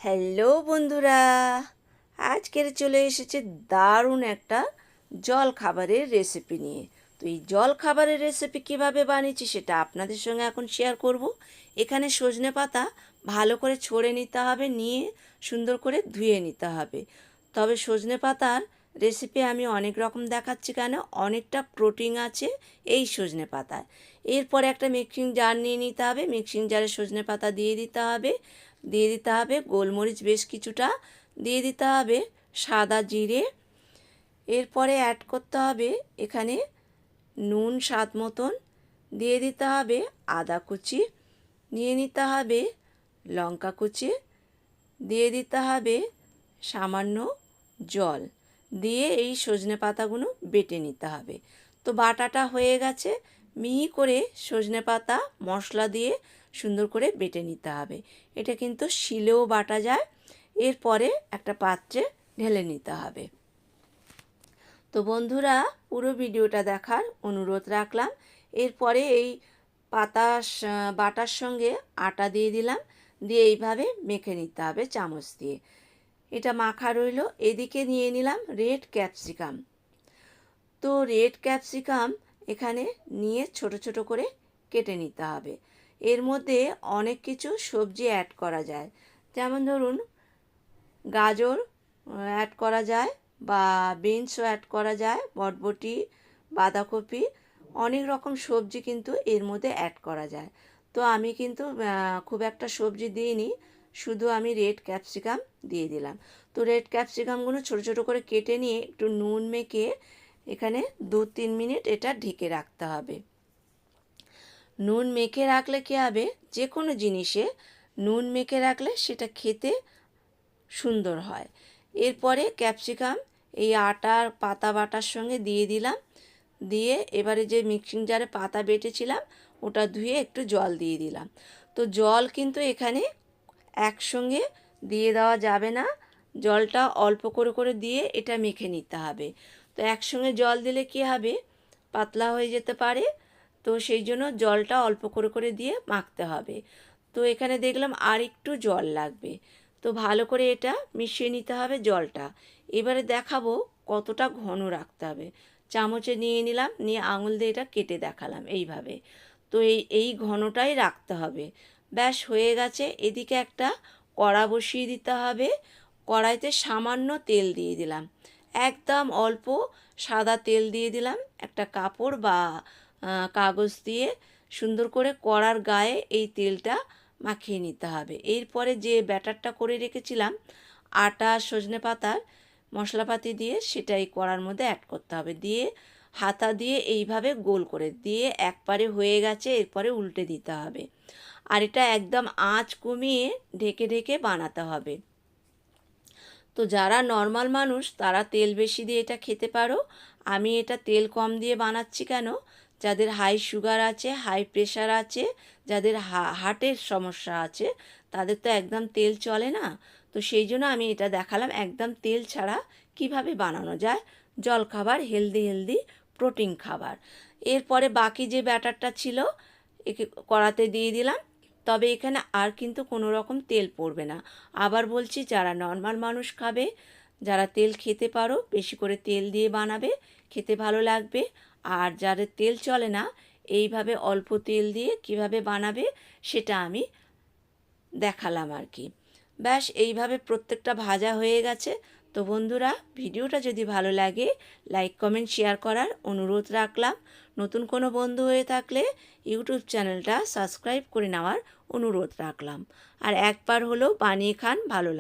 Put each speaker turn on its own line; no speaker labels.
Hello বন্ধুরা, আজকের চলে এসেছে দারুণ একটা জল খাবারের রেসিপি নিয়ে। তো এই জল খাবারের রেসিপি কিভাবে বানিয়েছি সেটা আপনাদের সঙ্গে এখন শেয়ার করব। এখানে সজনে পাতা ভালো করে ছড়ে নিতে হবে, নিয়ে সুন্দর করে ধুয়ে নিতে হবে। তবে সজনে পাতার রেসিপি আমি অনেক রকম দেখাচ্ছি, কেন অনেকটা প্রোটিন আছে এই সজনে পাতায়। এরপরে একটা মিক্সিং জার নিয়ে নিতে হবে, মিক্সিং জারে সজনে পাতা দিয়ে দিতে হবে গোলমরিচ বেশ কিছুটা, দিয়ে দিতে হবে সাদা জিরে। এরপরে অ্যাড করতে হবে এখানে নুন স্বাদ মতন, দিয়ে দিতে হবে আদা কুচি, নিয়ে নিতে হবে লঙ্কা কুচি, দিয়ে দিতে হবে সামান্য জল, দিয়ে এই সজনে পাতাগুলো বেটে নিতে হবে। তো বাটাটা হয়ে গেছে, মিহি করে সজনে পাতা মশলা দিয়ে সুন্দর করে বেটে নিতে হবে। এটা কিন্তু শিলেও বাটা যায়। এরপরে একটা পাত্রে ঢেলে নিতে হবে। তো বন্ধুরা, পুরো ভিডিওটা দেখার অনুরোধ রাখলাম। এরপরে এই পাতা বাটার সঙ্গে আটা দিয়ে দিলাম, দিয়ে এইভাবে মেখে নিতে হবে চামচ দিয়ে। এটা মাখা রইল। এদিকে নিয়ে নিলাম রেড ক্যাপসিকাম। তো রেড ক্যাপসিকাম এখানে নিয়ে ছোট ছোট করে কেটে নিতে হবে। এর মধ্যে অনেক কিছু সবজি অ্যাড করা যায়, যেমন ধরুন গাজর অ্যাড করা যায়, বা বিনসও অ্যাড করা যায়, বরবটি, বাঁধাকপি, অনেক রকম সবজি কিন্তু এর মধ্যে অ্যাড করা যায়। তো আমি কিন্তু খুব একটা সবজি দিইনি, শুধু আমি রেড ক্যাপসিকাম দিয়ে দিলাম। তো রেড ক্যাপসিকামগুলো ছোটো ছোটো করে কেটে নিয়ে একটু নুন মেখে এখানে 2-3 মিনিট এটা ঢেকে রাখতে হবে। নুন মেখে রাখলে কী হবে, যে কোনো জিনিসে নুন মেখে রাখলে সেটা খেতে সুন্দর হয়। এরপরে ক্যাপসিকাম এই আটার পাতা বাটার সঙ্গে দিয়ে দিলাম, দিয়ে এবারে যে মিক্সিং জারে পাতা বেটেছিলাম ওটা ধুয়ে একটু জল দিয়ে দিলাম। তো জল কিন্তু এখানে একসঙ্গে দিয়ে দেওয়া যাবে না, জলটা অল্প করে করে দিয়ে এটা মেখে নিতে হবে। তো একসঙ্গে জল দিলে কী হবে, পাতলা হয়ে যেতে পারে। তো সেই জন্য জলটা অল্প করে করে দিয়ে মাখতে হবে। তো এখানে দেখলাম আর একটু জল লাগবে। তো ভালো করে এটা মিশিয়ে নিতে হবে জলটা। এবারে দেখাবো কতটা ঘন রাখতে হবে। চামচে নিয়ে নিলাম, নিয়ে আঙুল দিয়ে এটা কেটে দেখালাম এইভাবে। তো এই ঘনটাই রাখতে হবে। ব্যাস হয়ে গেছে। এদিকে একটা কড়া বসিয়ে দিতে হবে। কড়াইতে সামান্য তেল দিয়ে দিলাম, একদম অল্প সাদা তেল দিয়ে দিলাম। একটা কাপড় বা কাগজ দিয়ে সুন্দর করে কড়ার গায়ে এই তেলটা মাখিয়ে নিতে হবে। এরপরে যে ব্যাটারটা করে রেখেছিলাম আটা সজনে পাতার মশলাপাতি দিয়ে, সেটা এই কড়ার মধ্যে অ্যাড করতে হবে, দিয়ে হাতা দিয়ে এইভাবে গোল করে দিয়ে একবারে হয়ে গেছে, এরপরে উল্টে দিতে হবে। আর এটা একদম আঁচ কমিয়ে ঢেকে ঢেকে বানাতে হবে। তো যারা নর্মাল মানুষ তারা তেল বেশি দিয়ে এটা খেতে পারো, আমি এটা তেল কম দিয়ে বানাচ্ছি। কেন, যাদের হাই সুগার আছে, হাই প্রেশার আছে, যাদের হার্টের সমস্যা আছে, তাদের তো একদম তেল চলে না। তো সেই জন্য আমি এটা দেখালাম একদম তেল ছাড়া কিভাবে বানানো যায় জলখাবার, হেলদি হেলদি প্রোটিন খাবার। এরপরে বাকি যে ব্যাটারটা ছিল একে কড়াতে দিয়ে দিলাম। তবে এখানে আর কিন্তু কোনো রকম তেল পড়বে না। আবার বলছি, যারা নর্মাল মানুষ খাবে, যারা তেল খেতে পারো, বেশি করে তেল দিয়ে বানাবে, খেতে ভালো লাগবে। আর যাদের তেল চলে না, এইভাবে অল্প তেল দিয়ে কিভাবে বানাবে সেটা আমি দেখালাম আর কি। ব্যাস এইভাবে প্রত্যেকটা ভাজা হয়ে গেছে। তো বন্ধুরা, ভিডিওটা যদি ভালো লাগে লাইক কমেন্ট শেয়ার করার অনুরোধ রাখলাম। নতুন কোনো বন্ধু হয়ে থাকলে ইউটিউব চ্যানেলটা সাবস্ক্রাইব করে নেওয়ার অনুরোধ রাখলাম। আর একবার হলেও বানিয়ে খান, ভালো লাগে।